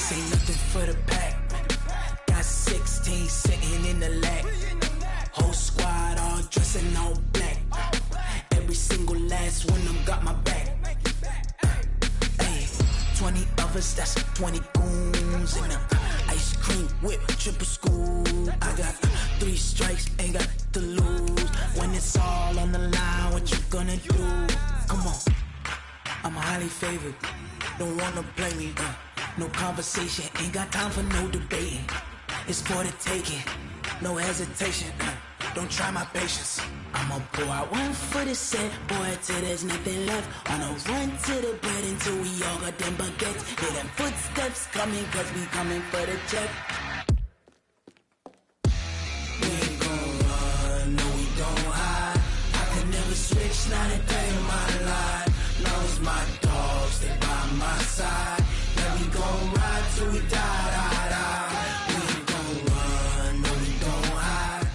This ain't nothing for the pack. Got 16 sitting in the lag. Whole squad all dressing all black. Every single last one of them got my back. Hey, 20 of us, that's 20 goons in the ice cream whip, triple scoop. I got 3 strikes, ain't got to lose. When it's all on the line, what you gonna do? Come on, I'm highly favored. Don't wanna play me, no conversation, ain't got time for no debating. It's for the taking, no hesitation. Don't try my patience. I'ma pour out one for the set, boy, till there's nothing left. Wanna run to the bread until we all got them baguettes. Hear them footsteps coming, cause we coming for the check. We ain't gon' run, no we don't hide. I can never switch, not a day in my life. Long as my dogs stay by my side. Yeah, we gon' ride till we die, die, die. We ain't gon' run, no we don't hide.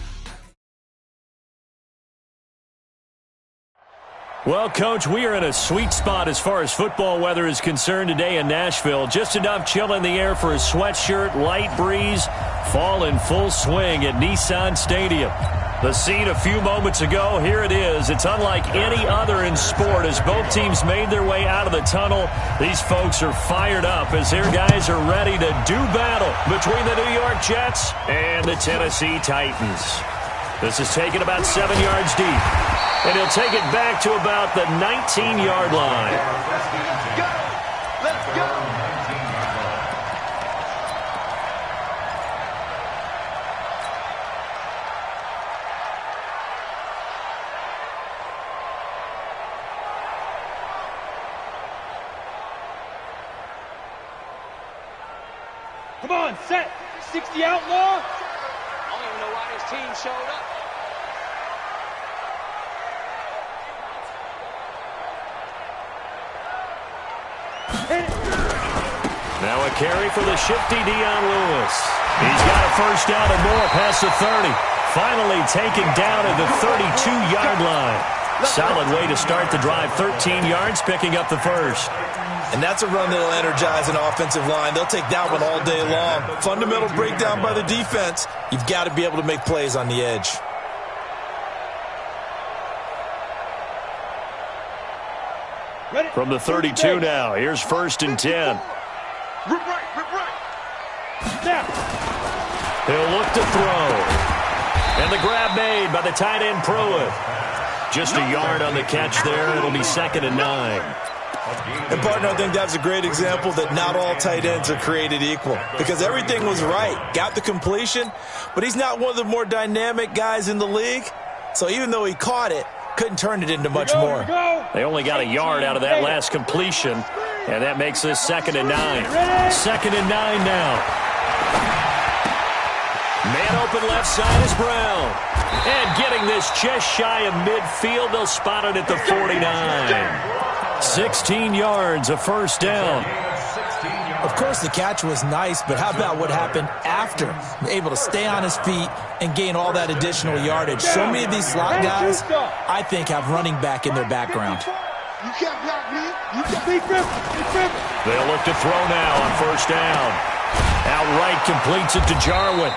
Well, Coach, we are in a sweet spot as far as football weather is concerned today in Nashville. Just enough chill in the air for a sweatshirt, light breeze, fall in full swing at Nissan Stadium. The scene a few moments ago, here it is. It's unlike any other in sport as both teams made their way out of the tunnel. These folks are fired up as their guys are ready to do battle between the New York Jets and the Tennessee Titans. This is taken about 7 yards deep, and he'll take it back to about the 19-yard line. Let's go! Come on, set. 60 outlaw. I don't even know why this team showed up. Now a carry for the shifty Dion Lewis. He's got a first down and more past the 30. Finally taken down at the 32-yard line. Solid way to start the drive. 13 yards, picking up the first. And that's a run that'll energize an offensive line. They'll take that one all day long. Fundamental breakdown by the defense. You've got to be able to make plays on the edge. From the 32 now, here's 1st and 10. Rip right. Snap. He'll look to throw. And the grab made by the tight end Pruitt. Just a yard on the catch there. It'll be 2nd and 9. And, partner, I think that's a great example that not all tight ends are created equal because everything was right. Got the completion, but he's not one of the more dynamic guys in the league. So even though he caught it, couldn't turn it into much more. They only got a yard out of that last completion, and that makes this 2nd and 9. 2nd and 9 now. Man open left side is Brown. And getting this just shy of midfield, they'll spot it at the 49. 16 yards, a first down. Of course, the catch was nice, but how about what happened after? Able to stay on his feet and gain all that additional yardage. So many of these slot guys, I think, have running back in their background. You can't block me. You can't. They'll look to throw now on first down. Outright completes it to Jarwin.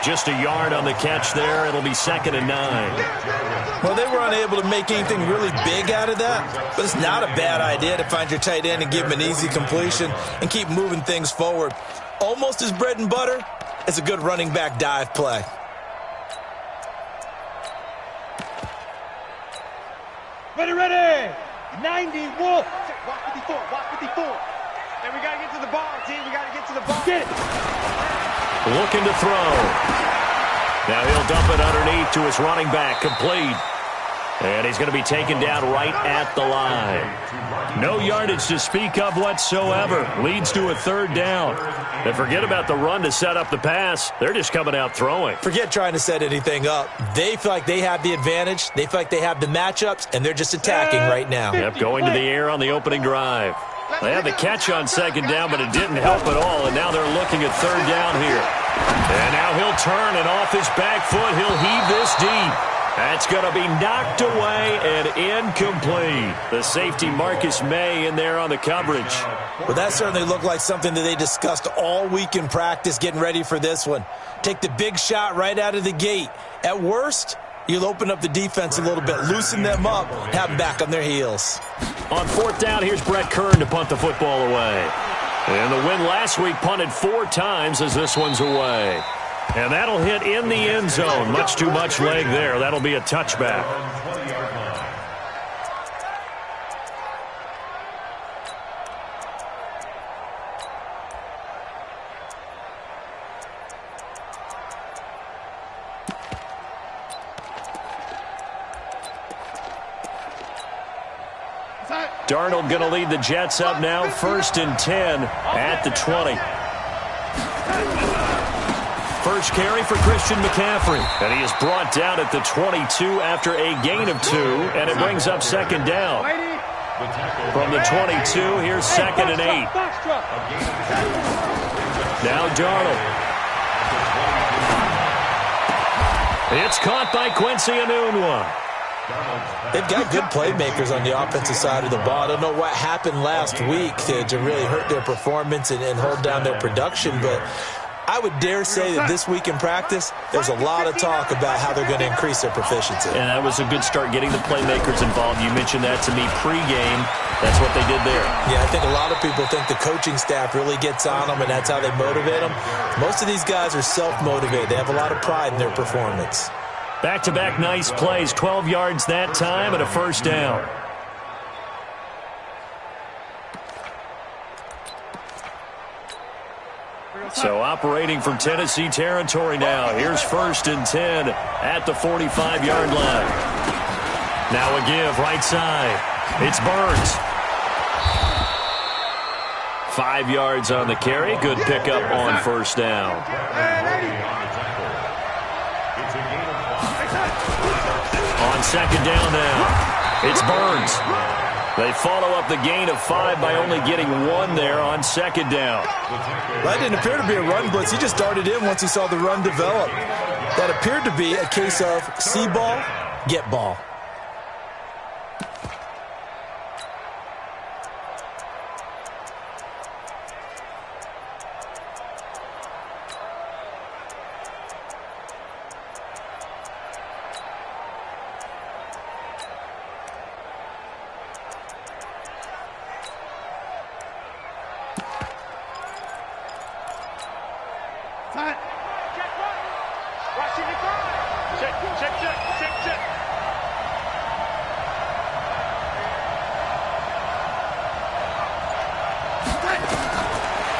Just a yard on the catch there. It'll be 2nd and 9. Well, they were unable to make anything really big out of that, but it's not a bad idea to find your tight end and give him an easy completion and keep moving things forward. Almost as bread and butter as a good running back dive play. Ready. 91. Walk 54. And we got to get to the ball, team. We got to get to the ball. Get it. Looking to throw. Now he'll dump it underneath to his running back, complete. And he's going to be taken down right at the line. No yardage to speak of whatsoever. Leads to a 3rd down. And forget about the run to set up the pass. They're just coming out throwing. Forget trying to set anything up. They feel like they have the advantage. They feel like they have the matchups, and they're just attacking right now. Yep, going to the air on the opening drive. They had the catch on 2nd down, but it didn't help at all, and now they're looking at 3rd down here. And now he'll turn, and off his back foot, he'll heave this deep. That's going to be knocked away and incomplete. The safety Marcus May in there on the coverage. Well, that certainly looked like something that they discussed all week in practice getting ready for this one. Take the big shot right out of the gate. At worst, you'll open up the defense a little bit, loosen them up, have them back on their heels. On fourth down, here's Brett Kern to punt the football away. And the win last week punted 4 times as this one's away. And that'll hit in the end zone. Much too much leg there. That'll be a touchback. Darnold going to lead the Jets up now, 1st and 10 at the 20. First carry for Christian McCaffrey. And he is brought down at the 22 after a gain of 2, and it brings up 2nd down. From the 22, here's 2nd and 8. Now Darnold. It's caught by Quincy Enunwa. They've got good playmakers on the offensive side of the ball. I don't know what happened last week to really hurt their performance and hold down their production, but I would dare say that this week in practice, there's a lot of talk about how they're going to increase their proficiency. And that was a good start, getting the playmakers involved. You mentioned that to me pregame. That's what they did there. Yeah, I think a lot of people think the coaching staff really gets on them, and that's how they motivate them. Most of these guys are self-motivated. They have a lot of pride in their performance. Back-to-back nice plays, 12 yards that time and a 1st down. So operating from Tennessee territory now. Here's 1st and 10 at the 45-yard line. Now a give right side. It's Burns. 5 yards on the carry. Good pickup on 1st down. On 2nd down now, it's Burns. They follow up the gain of 5 by only getting 1 there on 2nd down. That didn't appear to be a run blitz. He just darted in once he saw the run develop. That appeared to be a case of see ball, get ball.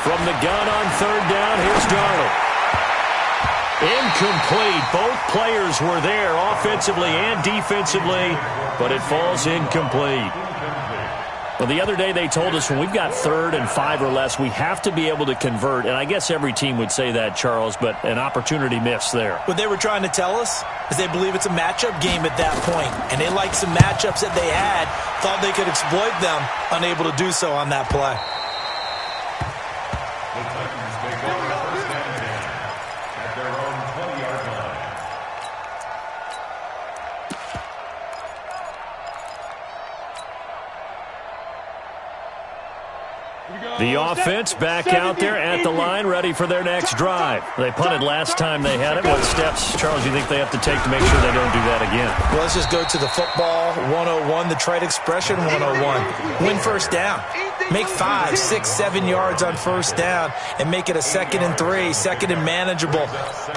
From the gun on 3rd down, here's Darnold. Incomplete. Both players were there offensively and defensively, but it falls incomplete. Well, the other day they told us when we've got 3rd and 5 or less, we have to be able to convert. And I guess every team would say that, Charles, but an opportunity missed there. What they were trying to tell us is they believe it's a matchup game at that point. And they liked some matchups that they had, thought they could exploit them, unable to do so on that play. The offense back out there at the line, ready for their next drive. They punted last time they had it. What steps, Charles, you think they have to take to make sure they don't do that again? Well, let's just go to the football 101, the trite expression 101. Win 1st down. Make 5, 6, 7 yards on 1st down and make it a 2nd and 3, 2nd and manageable.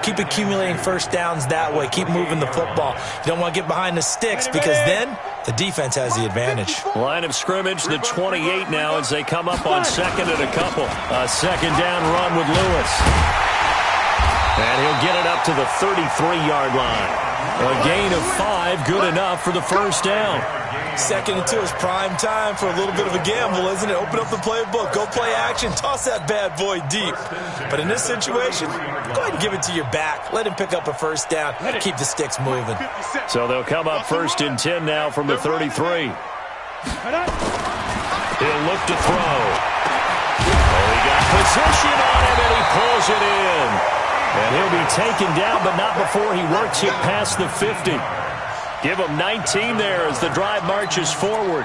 Keep accumulating 1st downs that way. Keep moving the football. You don't want to get behind the sticks because then the defense has the advantage. Line of scrimmage, the 28 now as they come up on 2nd and a couple. A 2nd down run with Lewis. And he'll get it up to the 33-yard line. A gain of 5, good enough for the 1st down. 2nd and 2 is prime time for a little bit of a gamble, isn't it? Open up the playbook, go play action, toss that bad boy deep. But in this situation, go ahead and give it to your back. Let him pick up a 1st down, keep the sticks moving. So they'll come up 1st and 10 now from the 33. He'll look to throw. Oh, he got position on him, and he pulls it in. And he'll be taken down, but not before he works it past the 50. Give them 19 there as the drive marches forward.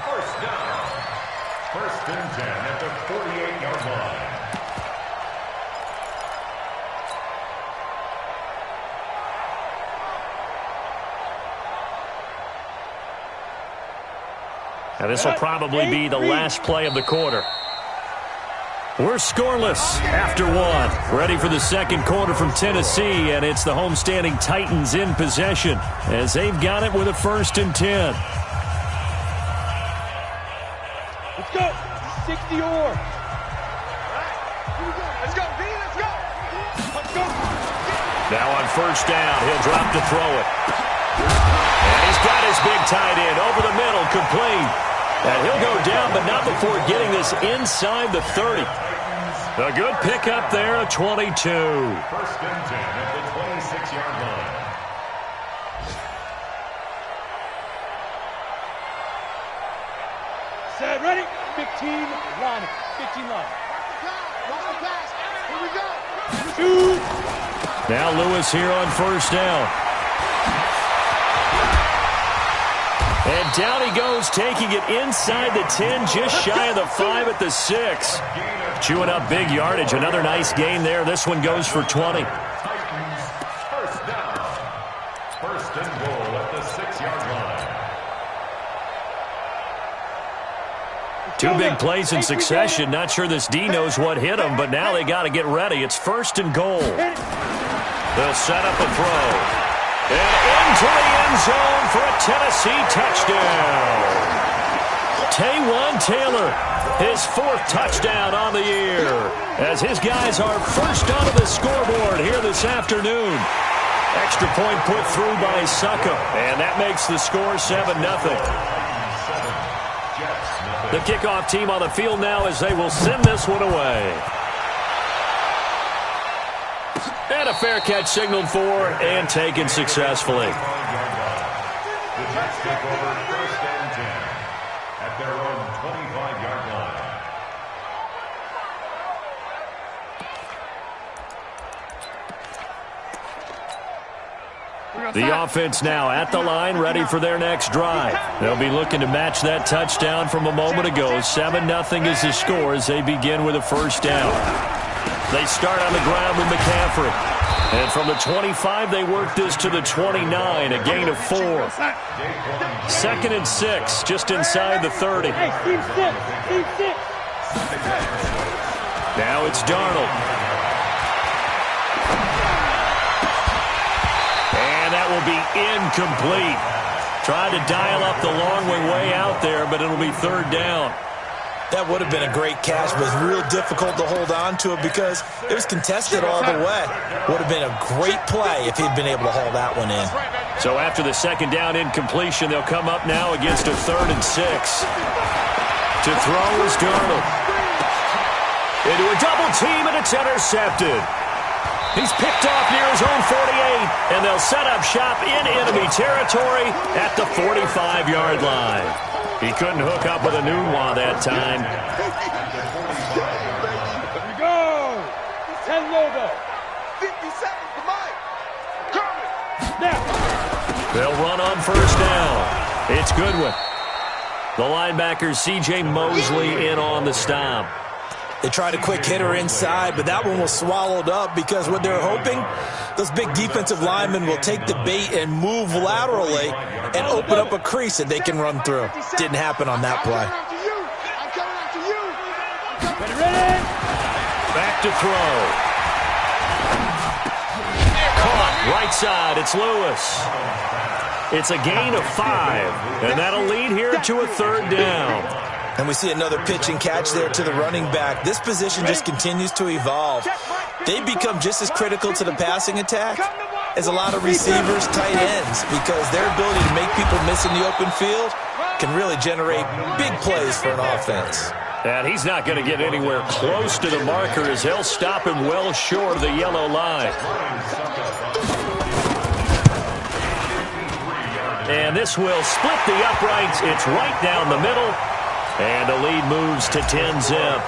First and 10 at the 48-yard line. Now this will probably be the last play of the quarter. We're scoreless after one. Ready for the second quarter from Tennessee, and it's the homestanding Titans in possession as they've got it with a 1st and 10. Let's go. 60 or. Let's go, B, let's go. Let's go. Now on 1st down, he'll drop to throw it. And he's got his big tight end over the middle, complete. And he'll go down, but not before getting this inside the 30. A good pickup there, a 22. 1st and 10 at the 26-yard line. Set, ready? 15 line. 15 line. Here we go. Shoot. Now Lewis here on 1st down. And down he goes, taking it inside the 10, just shy of the 5 at the 6. Chewing up big yardage. Another nice gain there. This one goes for 20. Titans, 1st down. 1st and goal at the 6-yard line. Two big plays in succession. Not sure this D knows what hit him, but now they got to get ready. It's 1st and goal. They'll set up a throw. And into the end zone for a Tennessee touchdown. Taywan Taylor, his 4th touchdown on the year, as his guys are first onto the scoreboard here this afternoon. Extra point put through by Suckup, and that makes the score 7-0. The kickoff team on the field now as they will send this one away. And a fair catch signaled for and taken successfully. The Jets take over 1st and 10 at their own 25-yard line. The offense now at the line, ready for their next drive. They'll be looking to match that touchdown from a moment ago. 7-0 is the score as they begin with a 1st down. They start on the ground with McCaffrey. And from the 25, they work this to the 29, a gain of 4. 2nd and 6, just inside the 30. Hey, team 6. Team 6. Now it's Darnold. And that will be incomplete. Tried to dial up the long way out there, but it'll be 3rd down. That would have been a great catch, but it was real difficult to hold on to it because it was contested all the way. Would have been a great play if he'd been able to haul that one in. So after the 2nd down incompletion, they'll come up now against a 3rd and 6. To throw is Darnold. Into a double team, and it's intercepted. He's picked off near his own 48, and they'll set up shop in enemy territory at the 45-yard line. He couldn't hook up with a Nunwa that time. Here we go. 10 Lobo. 50 seconds, come on. Coming. Now. They'll run on 1st down. It's Goodwin. The linebacker, C.J. Mosley, in on the stop. They tried a quick hitter inside, but that one was swallowed up because what they're hoping, those big defensive linemen will take the bait and move laterally and open up a crease that they can run through. Didn't happen on that play. I'm coming after you. Ready? Back to throw. Caught right side. It's Lewis. It's a gain of 5, and that'll lead here to a 3rd down. And we see another pitch and catch there to the running back. This position just continues to evolve. They become just as critical to the passing attack as a lot of receivers, tight ends, because their ability to make people miss in the open field can really generate big plays for an offense. And he's not going to get anywhere close to the marker as they'll stop him well short of the yellow line. And this will split the uprights. It's right down the middle. And the lead moves to 10-zip.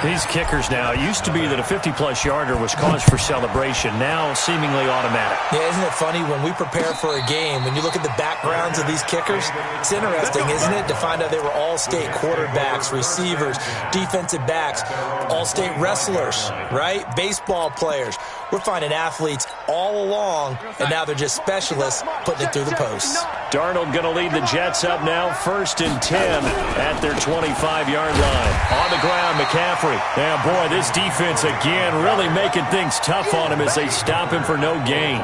These kickers now, it used to be that a 50-plus yarder was cause for celebration, now seemingly automatic. Yeah, isn't it funny when we prepare for a game, when you look at the backgrounds of these kickers, it's interesting, isn't it, to find out they were all-state quarterbacks, receivers, defensive backs, all-state wrestlers, right? Baseball players. We're finding athletes all along, and now they're just specialists putting it through the posts. Darnold going to lead the Jets up now, 1st and 10 at their 25-yard line. On the ground, McCaffrey. Yeah, boy, this defense again really making things tough on him as they stop him for no gain.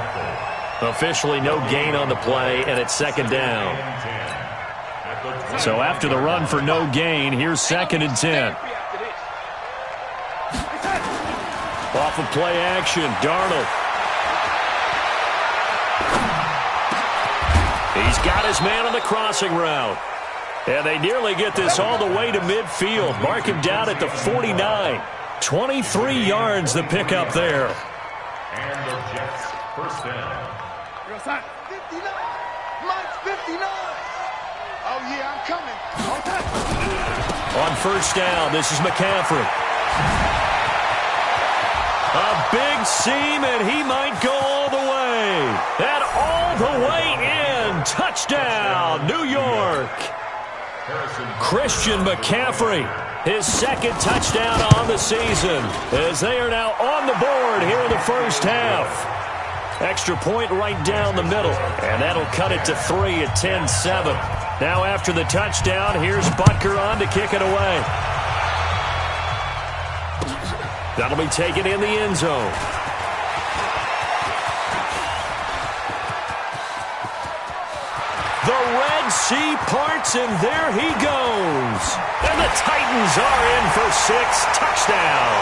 Officially no gain on the play, and it's 2nd down. So after the run for no gain, here's 2nd and 10. Off of play action, Darnold. He's got his man on the crossing route. And they nearly get this all the way to midfield. Mark him down at the 49. 23 yards the pick up there. And the Jets, 1st down. 59. Mike's 59. Oh, yeah, I'm coming. On 1st down, this is McCaffrey. A big seam, and he might go all the way. And all the way in. Touchdown, New York. Christian McCaffrey, his 2nd touchdown on the season, as they are now on the board here in the 1st half. Extra point right down the middle, and that'll cut it to 3 at 10-7. Now after the touchdown, here's Butker on to kick it away. That'll be taken in the end zone. The Red Sea parts, and there he goes. And the Titans are in for 6. Touchdown.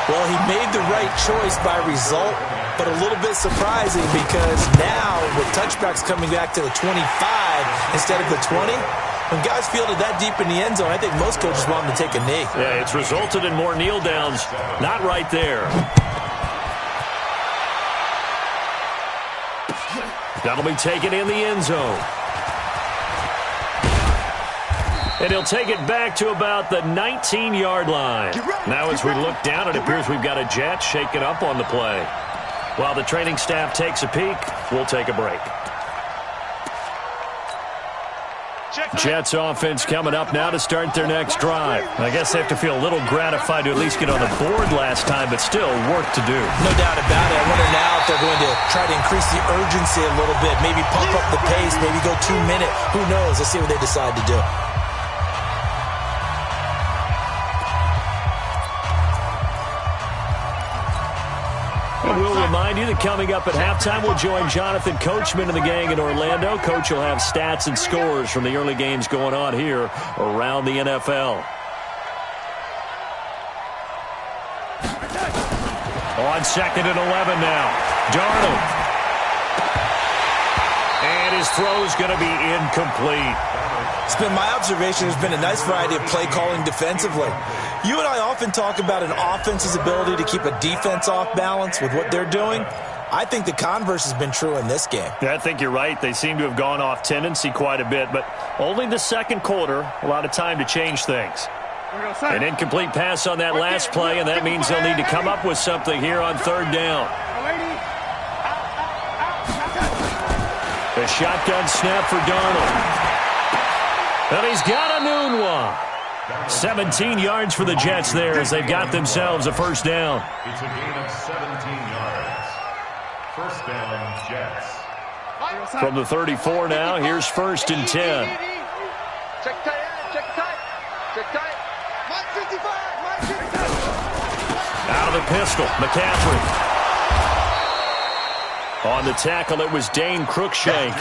Well, he made the right choice by result, but a little bit surprising because now with touchbacks coming back to the 25 instead of the 20, when guys fielded that deep in the end zone, I think most coaches want them to take a knee. Yeah, it's resulted in more kneel downs. Not right there. That'll be taken in the end zone. And he'll take it back to about the 19-yard line. Now as we look down, it appears we've got a Jet shaken up on the play. While the training staff takes a peek, we'll take a break. Jets offense coming up now to start their next drive. I guess they have to feel a little gratified to at least get on the board last time, but still work to do. No doubt about it. I wonder now if they're going to try to increase the urgency a little bit, maybe pump up the pace, maybe go 2-minute. Who knows? Let's see what they decide to do. We'll remind you that coming up at halftime, we'll join Jonathan Coachman and the gang in Orlando. Coach will have stats and scores from the early games going on here around the NFL. On 2nd and 11 now. Darnold. And his throw's going to be incomplete. It's been my observation there's been a nice variety of play calling defensively. You and I often talk about an offense's ability to keep a defense off balance with what they're doing. I think the converse has been true in this game. Yeah, I think you're right. They seem to have gone off tendency quite a bit, but only the 2nd quarter, a lot of time to change things. An incomplete pass on that last play, and that means they'll need to come up with something here on 3rd down. A shotgun snap for Darnold. And he's got a noon one. 17 yards for the Jets there as they've got themselves a 1st down. It's a gain of 17 yards. 1st down, Jets. From the 34 now, here's 1st and 10. Check tight, check tight, check tight. Mike 55, Mike 55. Out of the pistol, McCaffrey. On the tackle, it was Dane Cruikshank.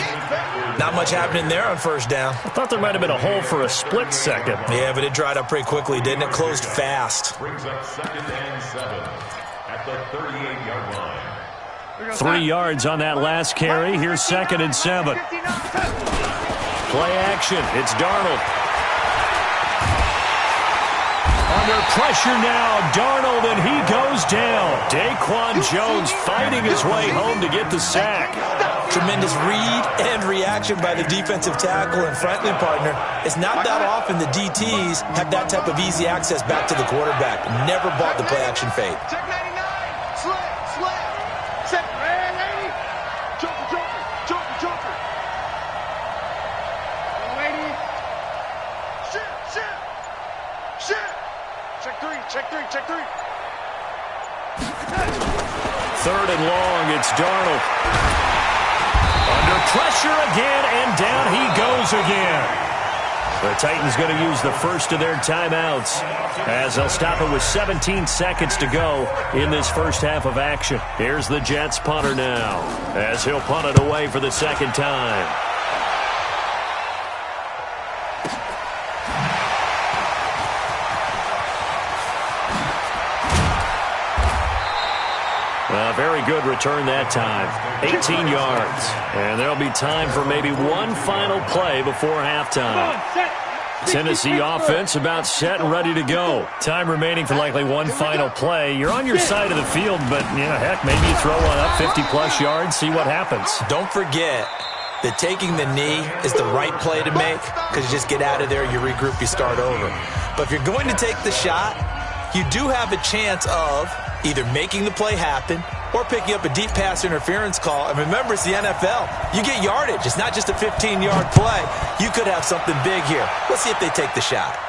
Not much happening there on 1st down. I thought there might have been a hole for a split second. Yeah, but it dried up pretty quickly, didn't it? Closed fast. Brings up 2nd and 7 at the 38-yard line. 3 yards on that last carry. Here's 2nd and 7. Play action. It's Darnold. Under pressure now, Darnold, and he goes down. Daquan Jones fighting his way home to get the sack. Tremendous read and reaction by the defensive tackle. And frankly, partner, it's not that often the DTs have that type of easy access back to the quarterback. Never bought the play-action fade. Check 99. Slip. Check. Hey, lady. Joker. Hey, lady. Shit. Check three. Third and long, it's Darnold. Under pressure again, and down he goes again. The Titans going to use the first of their timeouts as they'll stop it with 17 seconds to go in this first half of action. Here's the Jets punter now as he'll punt it away for the second time. A very good return that time. 18 yards. And there'll be time for maybe one final play before halftime. Tennessee offense about set and ready to go. Time remaining for likely one final play. You're on your side of the field, but, heck, maybe you throw one up 50-plus yards, see what happens. Don't forget that taking the knee is the right play to make because you just get out of there, you regroup, you start over. But if you're going to take the shot, you do have a chance of either making the play happen or picking up a deep pass interference call. And remember, it's the NFL. You get yardage. It's not just a 15-yard play. You could have something big here. Let's see if they take the shot.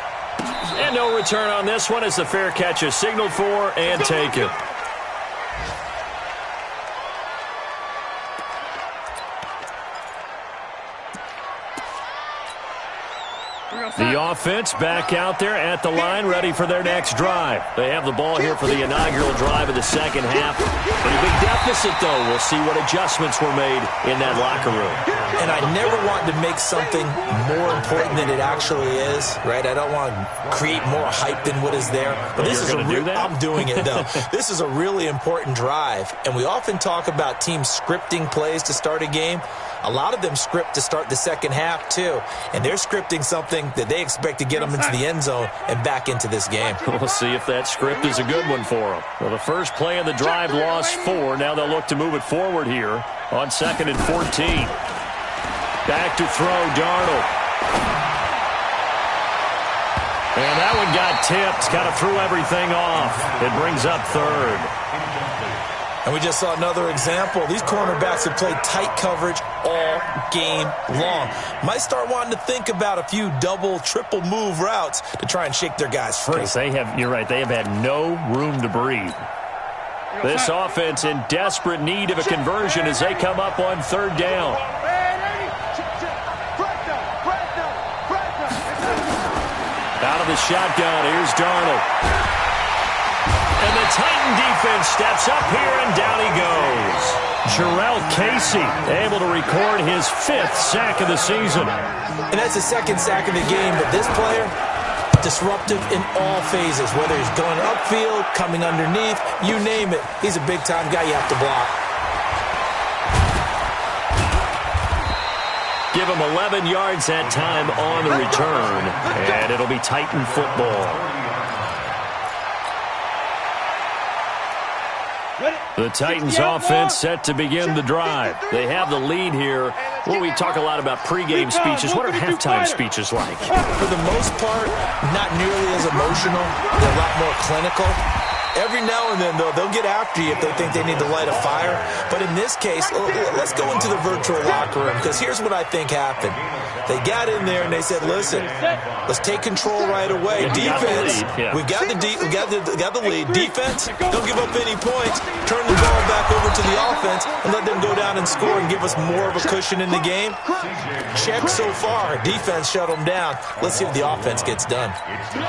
And no return on this one as the fair catch is signaled for and taken. The offense back out there at the line, ready for their next drive. They have the ball here for the inaugural drive of the second half. Pretty big deficit, though. We'll see what adjustments were made in that locker room. And I never want to make something more important than it actually is, right? I don't want to create more hype than what is there. But this is I'm doing it, though. This is a really important drive. And we often talk about teams scripting plays to start a game. A lot of them script to start the second half, too. And they're scripting something that they expect to get them into the end zone and back into this game. We'll see if that script is a good one for them. Well, the first play of the drive lost 4. Now they'll look to move it forward here on 2nd and 14. Back to throw, Darnold. And that one got tipped. Kind of threw everything off. It brings up 3rd. And we just saw another example. These cornerbacks have played tight coverage all game long. Might start wanting to think about a few double, triple move routes to try and shake their guys free. You're right, they have had no room to breathe. This offense in desperate need of a conversion as they come up on 3rd down. Out of the shotgun, here's Darnold. And the Titan defense steps up here, and down he goes. Jarrell Casey able to record his 5th sack of the season. And that's the 2nd sack of the game, but this player, disruptive in all phases, whether he's going upfield, coming underneath, you name it. He's a big-time guy you have to block. Give him 11 yards that time on the return, and it'll be Titan football. The Titans offense set to begin the drive. They have the lead here. Well, we talk a lot about pregame speeches. What are halftime speeches like? For the most part, not nearly as emotional. They're a lot more clinical. Every now and then, though, they'll get after you if they think they need to light a fire. But in this case, let's go into the virtual locker room, because here's what I think happened. They got in there and they said, listen, let's take control right away. Defense, we got the lead. Defense, don't give up any points. Turn the ball back over to the offense and let them go down and score and give us more of a cushion in the game. Check so far. Defense shut them down. Let's see if the offense gets done.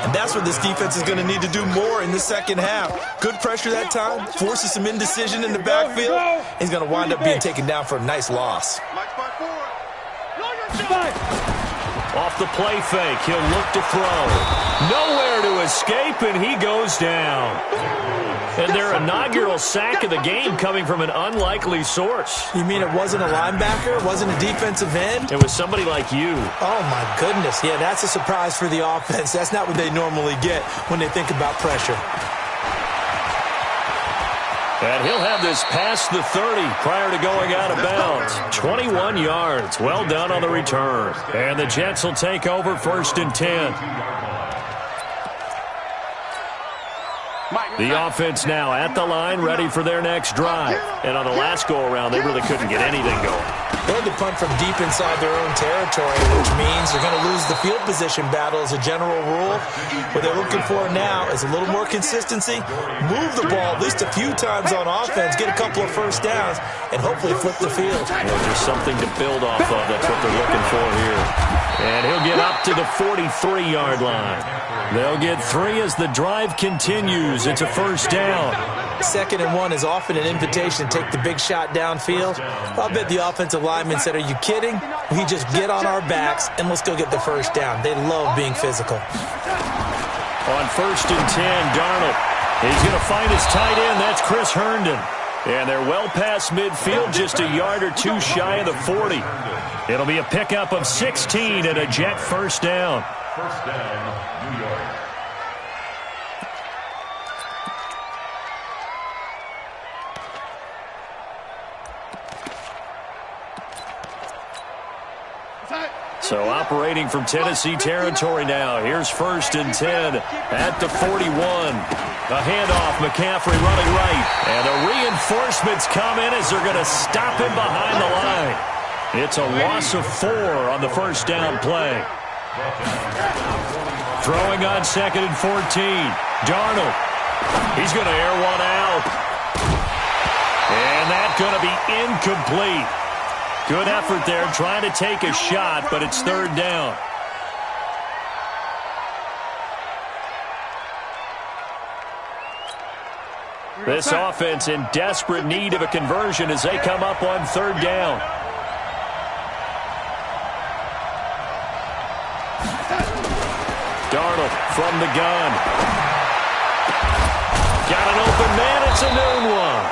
And that's what this defense is going to need to do more in the second half. Good pressure that time. Forces some indecision in the backfield. He's going to wind up being taken down for a nice loss. Off the play fake, he'll look to throw. Nowhere to escape, and he goes down. And their inaugural sack of the game coming from an unlikely source. You mean it wasn't a linebacker? It wasn't a defensive end? It was somebody like you. Oh, my goodness. Yeah, that's a surprise for the offense. That's not what they normally get when they think about pressure. And he'll have this past the 30 prior to going out of bounds. 21 yards. Well done on the return. And the Jets will take over 1st and 10. The offense now at the line, ready for their next drive. And on the last go-around, they really couldn't get anything going. They had to punt from deep inside their own territory, which means they're going to lose the field position battle as a general rule. What they're looking for now is a little more consistency, move the ball at least a few times on offense, get a couple of first downs, and hopefully flip the field. Just something to build off of. That's what they're looking for here. And he'll get up to the 43-yard line. They'll get 3 as the drive continues. It's a first down. 2nd and 1 is often an invitation to take the big shot downfield. I'll bet the offensive lineman said, are you kidding? We just get on our backs and let's go get the first down. They love being physical. On 1st and 10, Darnold. He's going to find his tight end. That's Chris Herndon. And they're well past midfield, just a yard or 2 shy of the 40. It'll be a pickup of 16 and a Jet first down. First down, New York. So operating from Tennessee territory now. Here's 1st and 10 at the 41. A handoff, McCaffrey running right. And the reinforcements come in as they're going to stop him behind the line. It's a loss of 4 on the first down play. Throwing on 2nd and 14. Darnold. He's going to air one out. And that's going to be incomplete. Good effort there, trying to take a shot, but it's 3rd down. This offense in desperate need of a conversion as they come up on 3rd down. Darnold from the gun. Got an open man, it's a noon one.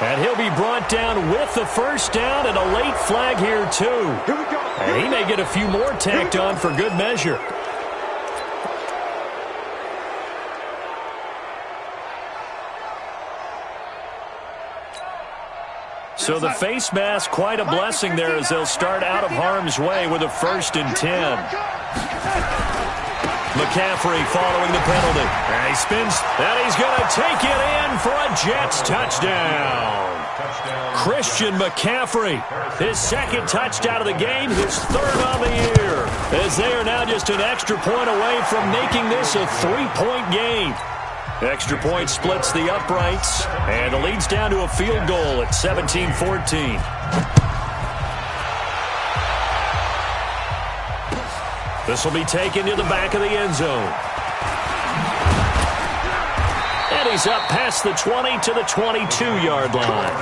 And he'll be brought down with the first down and a late flag here, too. And he may get a few more tacked on for good measure. So the face mask, quite a blessing there as they'll start out of harm's way with a 1st and 10. McCaffrey following the penalty. And he spins, and he's going to take it in for a Jets touchdown. Christian McCaffrey, his 2nd touchdown of the game, his 3rd on the year, as they are now just an extra point away from making this a 3-point game. Extra point splits the uprights, and it leads down to a field goal at 17-14. This will be taken to the back of the end zone. And he's up past the 20 to the 22-yard line.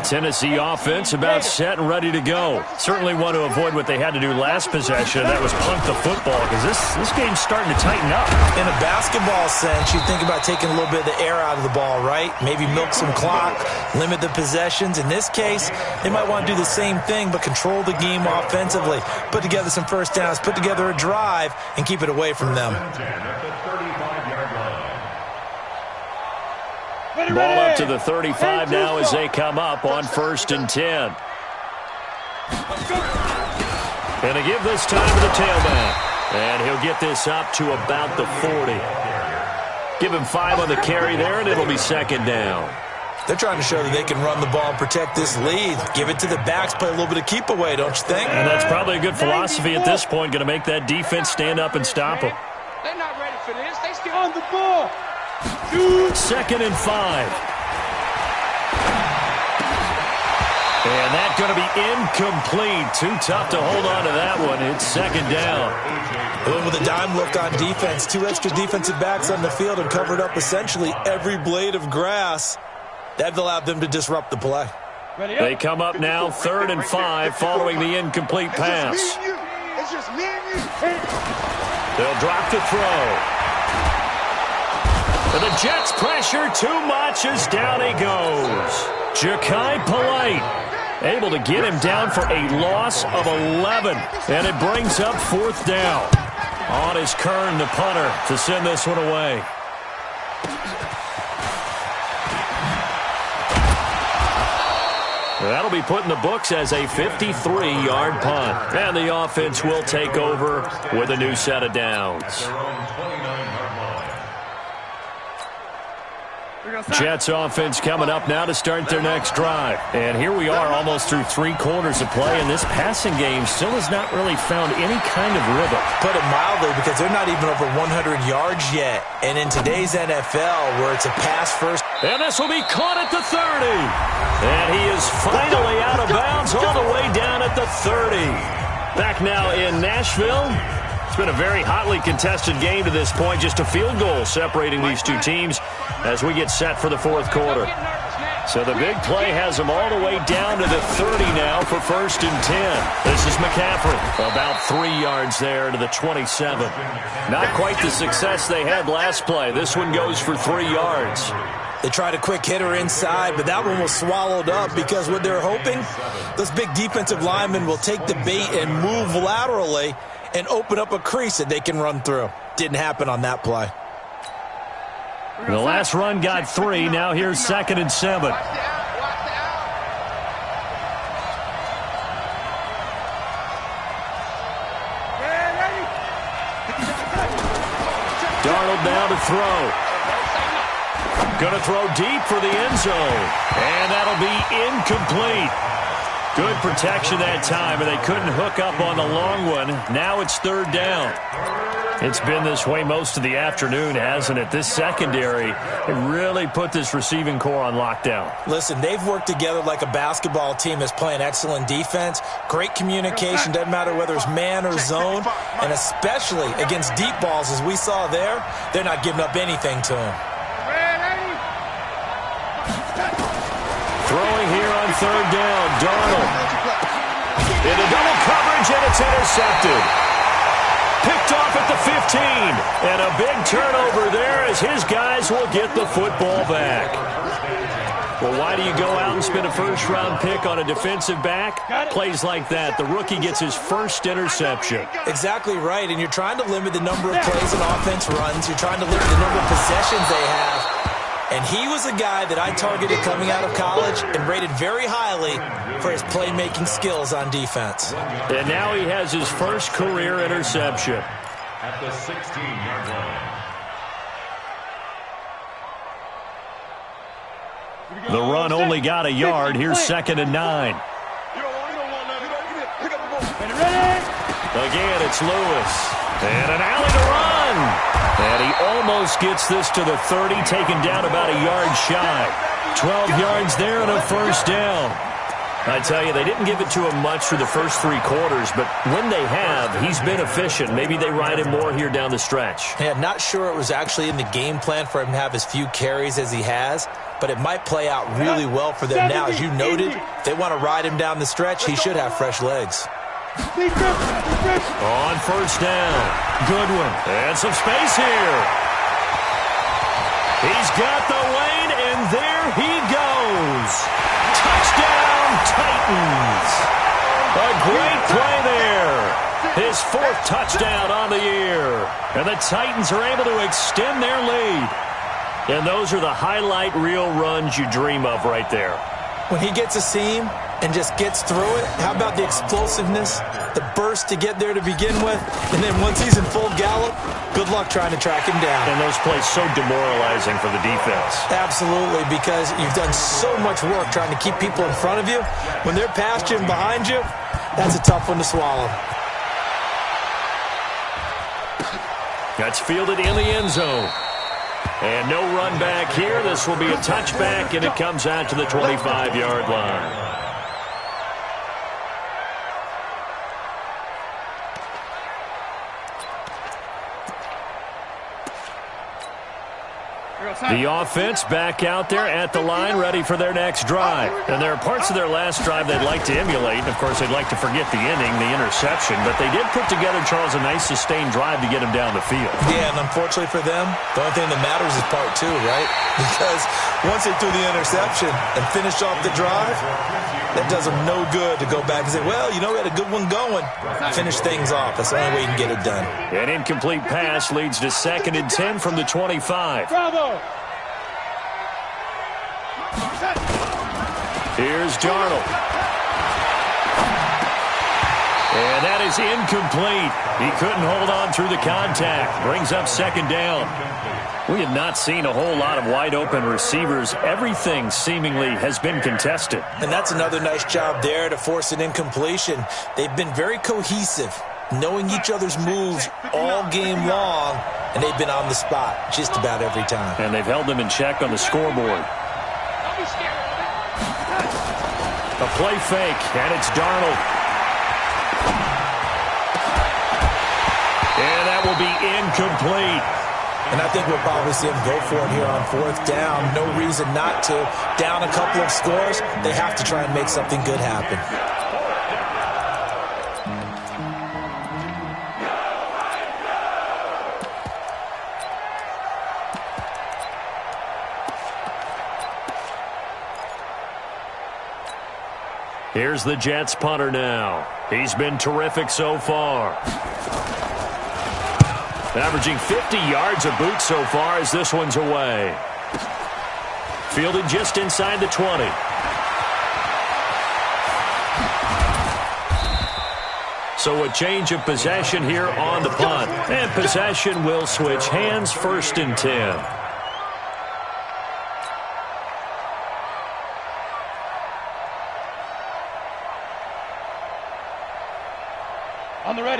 Tennessee offense about set and ready to go. Certainly want to avoid what they had to do last possession. That was punt the football, because this game's starting to tighten up. In a basketball sense, you think about taking a little bit of the air out of the ball, right? Maybe milk some clock, limit the possessions. In this case, they might want to do the same thing, but control the game offensively. Put together some first downs, put together a drive, and keep it away from them. Ball up to the 35 now as they come up on 1st and 10. And they give this time to the tailback. And he'll get this up to about the 40. Give him 5 on the carry there, and it'll be 2nd down. They're trying to show that they can run the ball and protect this lead. Give it to the backs, play a little bit of keep away, don't you think? And that's probably a good philosophy at this point, going to make that defense stand up and stop them. They're not ready for this. They still on the ball. 2nd and 5. And that's going to be incomplete. Too tough to hold on to that one. It's 2nd down. And with a dime look on defense, 2 extra defensive backs on the field and covered up essentially every blade of grass. That allowed them to disrupt the play. They come up now 3rd and 5 following the incomplete pass. It's just me and you. They'll drop the throw. And the Jets pressure too much as down he goes. Ja'Kai Polite. Able to get him down for a loss of 11. And it brings up 4th down. On is Kern, the punter, to send this one away. That'll be put in the books as a 53-yard punt. And the offense will take over with a new set of downs. Jets offense coming up now to start their next drive. And here we are almost through 3 quarters of play, and this passing game still has not really found any kind of rhythm. Put it mildly, because they're not even over 100 yards yet. And in today's NFL, where it's a pass first. And this will be caught at the 30. And he is finally out of bounds all the way down at the 30. Back now in Nashville. It's been a very hotly contested game to this point. Just a field goal separating these two teams as we get set for the 4th quarter. So the big play has them all the way down to the 30 now for 1st and 10. This is McCaffrey. About 3 yards there to the 27. Not quite the success they had last play. This one goes for 3 yards. They tried a quick hitter inside, but that one was swallowed up because what they're hoping, those big defensive linemen will take the bait and move laterally and open up a crease that they can run through. Didn't happen on that play. The last run got 3. Now here's 2nd and 7. Darnold now to throw. Going to throw deep for the end zone. And that'll be incomplete. Good protection that time, and they couldn't hook up on the long one. Now it's 3rd down. It's been this way most of the afternoon, hasn't it? This secondary really put this receiving core on lockdown. Listen, they've worked together like a basketball team that's playing excellent defense. Great communication, doesn't matter whether it's man or zone. And especially against deep balls, as we saw there, they're not giving up anything to them. Throwing here on 3rd down, Darnold. Into double coverage, and it's intercepted. Picked off at the 15. And a big turnover there as his guys will get the football back. Well, why do you go out and spend a 1st-round pick on a defensive back? Plays like that. The rookie gets his 1st interception. Exactly right, and you're trying to limit the number of plays an offense runs. You're trying to limit the number of possessions they have. And he was a guy that I targeted coming out of college and rated very highly for his playmaking skills on defense. And now he has his 1st career interception. At the 16-yard line. The run only got a yard. Here's 2nd and 9. Again, it's Lewis. And an alley to run. And he almost gets this to the 30, taken down about a yard shy. 12 yards there and a 1st down. I tell you, they didn't give it to him much for the first 3 quarters, but when they have, he's been efficient. Maybe they ride him more here down the stretch. Yeah, not sure it was actually in the game plan for him to have as few carries as he has, but it might play out really well for them now. As you noted, if they want to ride him down the stretch, he should have fresh legs. On 1st down, Goodwin. And some space here. He's got the lane, and there he goes. Touchdown, Titans. A great play there. His 4th touchdown on the year. And the Titans are able to extend their lead. And those are the highlight reel runs you dream of right there. When he gets a seam and just gets through it, how about the explosiveness, the burst to get there to begin with, and then once he's in full gallop, good luck trying to track him down. And those plays so demoralizing for the defense. Absolutely, because you've done so much work trying to keep people in front of you. When they're past you and behind you, that's a tough one to swallow. That's fielded in the end zone. And no run back here. This will be a touchback, and it comes out to the 25-yard line. The offense back out there at the line, ready for their next drive. And there are parts of their last drive they'd like to emulate. Of course, they'd like to forget the inning, the interception. But they did put together, Charles, a nice sustained drive to get him down the field. Yeah, and unfortunately for them, the only thing that matters is part two, right? Because once they threw the interception and finished off the drive, that does them no good to go back and say, well, you know, we had a good one going. Finish things off. That's the only way you can get it done. An incomplete pass leads to 2nd and 10 from the 25. Bravo! Here's Darnold. And that is incomplete. He couldn't hold on through the contact. Brings up 2nd down. We have not seen a whole lot of wide-open receivers. Everything seemingly has been contested. And that's another nice job there to force an incompletion. They've been very cohesive, knowing each other's moves all game long, and they've been on the spot just about every time. And they've held them in check on the scoreboard. A play fake, and it's Darnold. And that will be incomplete. And I think we'll probably see him go for it here on 4th down. No reason not to. Down a couple of scores, they have to try and make something good happen. Here's the Jets punter now. He's been terrific so far. Averaging 50 yards a boot so far as this one's away. Fielded just inside the 20. So a change of possession here on the punt. And possession will switch hands, 1st and 10.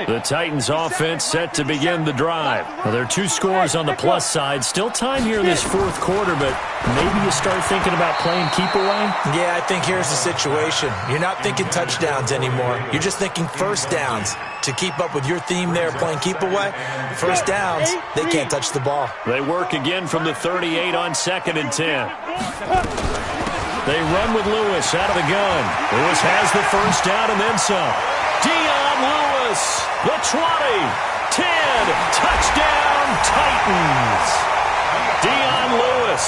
The Titans offense set to begin the drive. Well, there are 2 scores on the plus side. Still time here in this 4th quarter, but maybe you start thinking about playing keep away? Yeah, I think here's the situation. You're not thinking touchdowns anymore. You're just thinking 1st downs. To keep up with your theme there, playing keep away, 1st downs, they can't touch the ball. They work again from the 38 on 2nd and 10. They run with Lewis out of the gun. Lewis has the 1st down and then some. Dion Lewis, the 20, 10, touchdown Titans. Dion Lewis,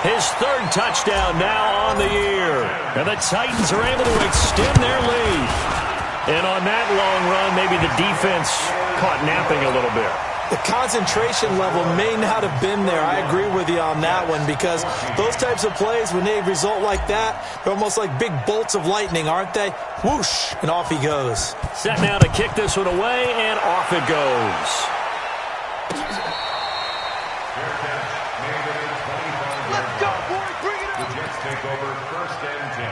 his 3rd touchdown now on the year. And the Titans are able to extend their lead. And on that long run, maybe the defense caught napping a little bit. The concentration level may not have been there. I agree with you on that one, because those types of plays, when they result like that, they're almost like big bolts of lightning, aren't they? Whoosh, and off he goes. Set now to kick this one away, and off it goes. Let's go, boys. Bring it up. The Jets take over 1st and 10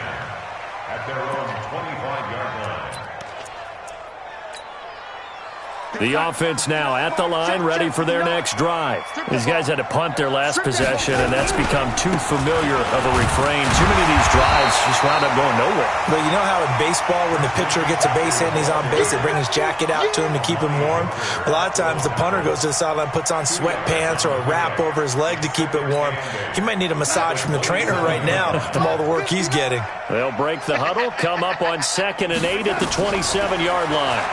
at their own 25-yard line. The offense now at the line, ready for their next drive. These guys had to punt their last possession, and that's become too familiar of a refrain. Too many of these drives just wound up going nowhere. But you know how in baseball, when the pitcher gets a base hit and he's on base, they bring his jacket out to him to keep him warm? A lot of times the punter goes to the sideline, puts on sweatpants or a wrap over his leg to keep it warm. He might need a massage from the trainer right now from all the work he's getting. They'll break the huddle, come up on 2nd and 8 at the 27-yard line.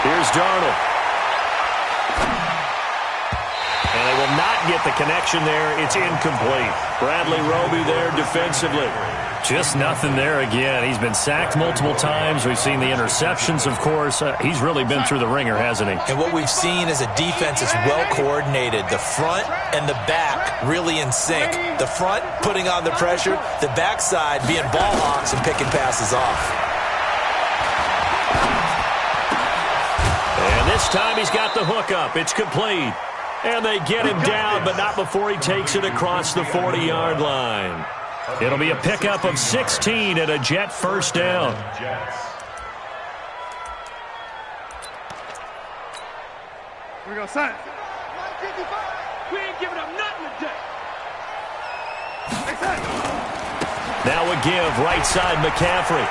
Here's Darnold. And they will not get the connection there. It's incomplete. Bradley Roby there defensively. Just nothing there again. He's been sacked multiple times. We've seen the interceptions, of course. He's really been through the ringer, hasn't he? And what we've seen is a defense that's well coordinated. The front and the back really in sync. The front putting on the pressure. The backside being ball hawks and picking passes off. And this time he's got the hook up. It's complete. And they get him down, but not before he takes it across the 40-yard line. It'll be a pickup of 16 and a Jet 1st down. Here we go, son. We ain't giving up nothing today. Now a give, right side McCaffrey.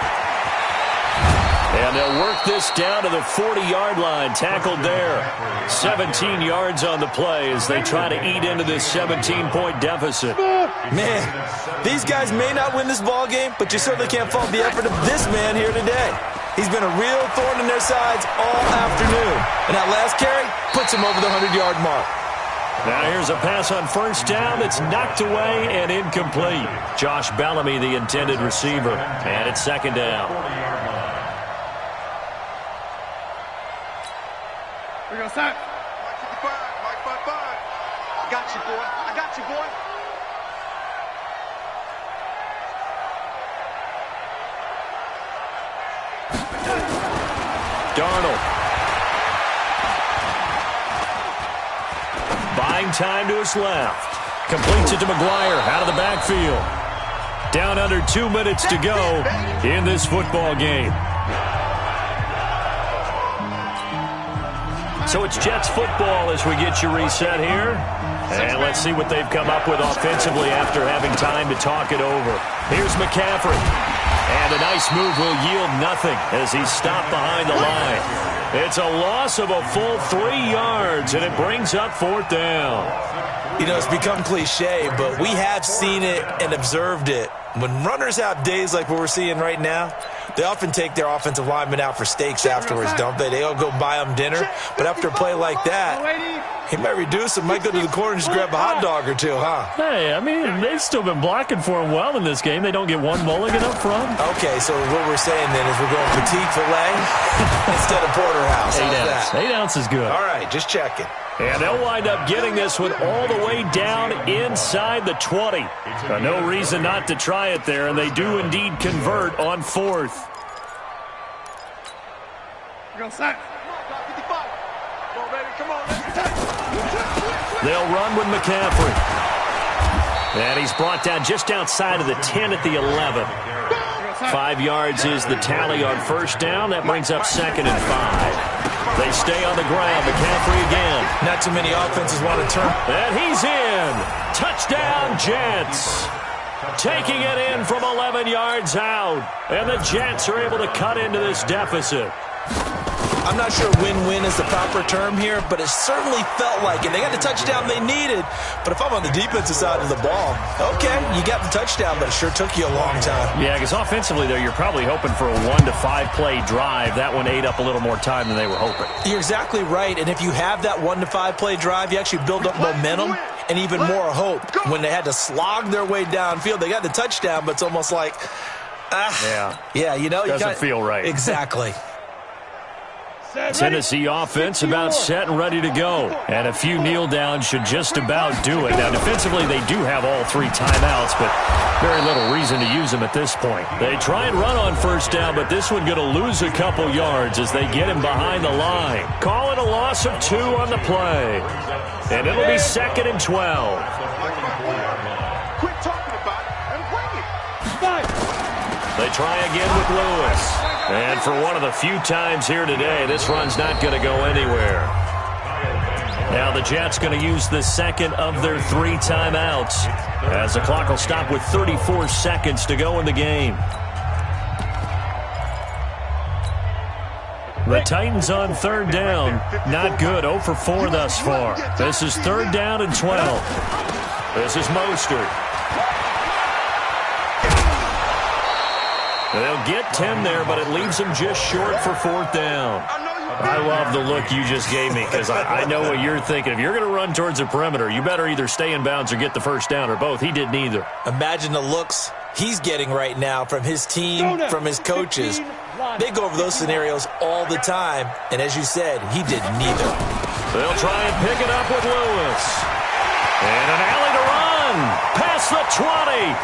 And they'll work this down to the 40-yard line. Tackled there. 17 yards on the play as they try to eat into this 17-point deficit. Man, these guys may not win this ball game, but you certainly can't fault the effort of this man here today. He's been a real thorn in their sides all afternoon. And that last carry puts him over the 100-yard mark. Now here's a pass on first down that's knocked away and incomplete. Josh Bellamy, the intended receiver. And it's second down. We're going to start. Mike 55. I got you, boy. I got you, boy. Darnold. Buying time to his left. Completes it to McGuire out of the backfield. Down under 2 minutes to go in this football game. So it's Jets football as we get you reset here. And let's see what they've come up with offensively after having time to talk it over. Here's McCaffrey. And a nice move will yield nothing as he's stopped behind the line. It's a loss of a full 3 yards, and it brings up fourth down. You know, it's become cliche, but we have seen it and observed it. When runners have days like what we're seeing right now, they often take their offensive linemen out for steaks afterwards, don't they? They all go buy them dinner. But after a play like that, he might reduce them, might go to the corner and just grab a hot dog or two, huh? Hey, I mean, they've still been blocking for him well in this game. They don't get one mulligan up front. Okay, so what we're saying then is we're going petite filet instead of porterhouse. How's that? 8 ounce is good. All right, just checking. And they'll wind up getting this one all the way down inside the 20. No reason not to try it there, and they do indeed convert on fourth. We're going to start. They'll run with McCaffrey. And he's brought down just outside of the 10 at the 11. 5 yards is the tally on first down. That brings up second and 5. They stay on the ground. McCaffrey again. Not too many offenses want to turn. And he's in. Touchdown, Jets. Taking it in from 11 yards out. And the Jets are able to cut into this deficit. I'm not sure win-win is the proper term here, but it certainly felt like it. They got the touchdown they needed, but if I'm on the defensive side of the ball, okay, you got the touchdown, but it sure took you a long time. Yeah, because offensively, though, you're probably hoping for a 1 to 5 play drive. That one ate up a little more time than they were hoping. You're exactly right, and if you have that 1 to 5 play drive, you actually build up momentum and even more hope. When they had to slog their way downfield, they got the touchdown, but it's almost like, yeah, you know. Doesn't feel right. Exactly. Tennessee offense about set and ready to go. And a few kneel downs should just about do it. Now, defensively, they do have all 3 timeouts, but very little reason to use them at this point. They try and run on first down, but this one going to lose a couple yards as they get him behind the line. Call it a loss of 2 on the play. And it'll be second and 12. Quit talking about it and bring it. They try again with Lewis. And for one of the few times here today, this run's not going to go anywhere. Now the Jets going to use the second of their 3 timeouts as the clock will stop with 34 seconds to go in the game. The Titans on third down. Not good. 0 for 4 thus far. This is third down and 12. This is Mostert. They'll get 10 there, but it leaves them just short for fourth down. I love the look you just gave me because I know what you're thinking. If you're going to run towards the perimeter, you better either stay in bounds or get the first down or both. He did neither. Imagine the looks he's getting right now from his team, from his coaches. They go over those scenarios all the time, and as you said, he did neither. They'll try and pick it up with Lewis. And an alley to run. Past the 20.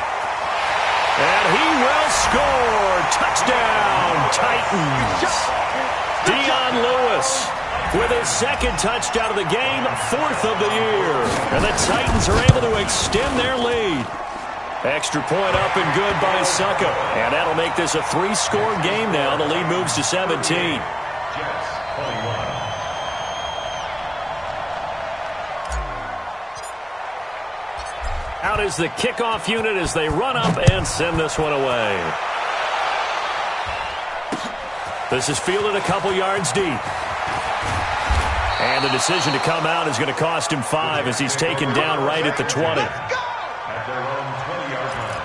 And he will score. Touchdown, Titans. Dion Lewis with his second touchdown of the game, 4th of the year. And the Titans are able to extend their lead. Extra point up and good by Suckup. And that'll make this a 3-score game now. The lead moves to 17. Out is the kickoff unit as they run up and send this one away. This is fielded a couple yards deep. And the decision to come out is going to cost him 5 as he's taken down right at the 20. At their own 20-yard line.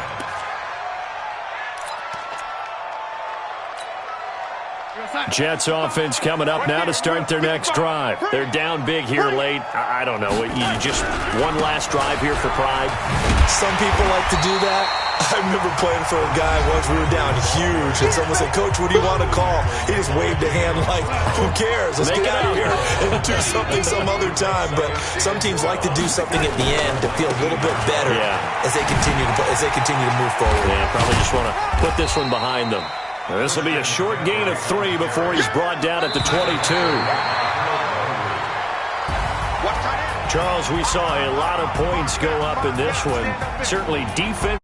Jets offense coming up now to start their next drive. They're down big here late. I don't know. You just one last drive here for pride. Some people like to do that. I remember playing for a guy once. We were down huge, and someone said, "Coach, what do you want to call?" He just waved a hand like, "Who cares? Let's get out of here and do something some other time." But some teams like to do something at the end to feel a little bit better as they continue to move forward. Yeah, probably just want to put this one behind them. This will be a short gain of 3 before he's brought down at the 22. Charles, we saw a lot of points go up in this one. Certainly defense.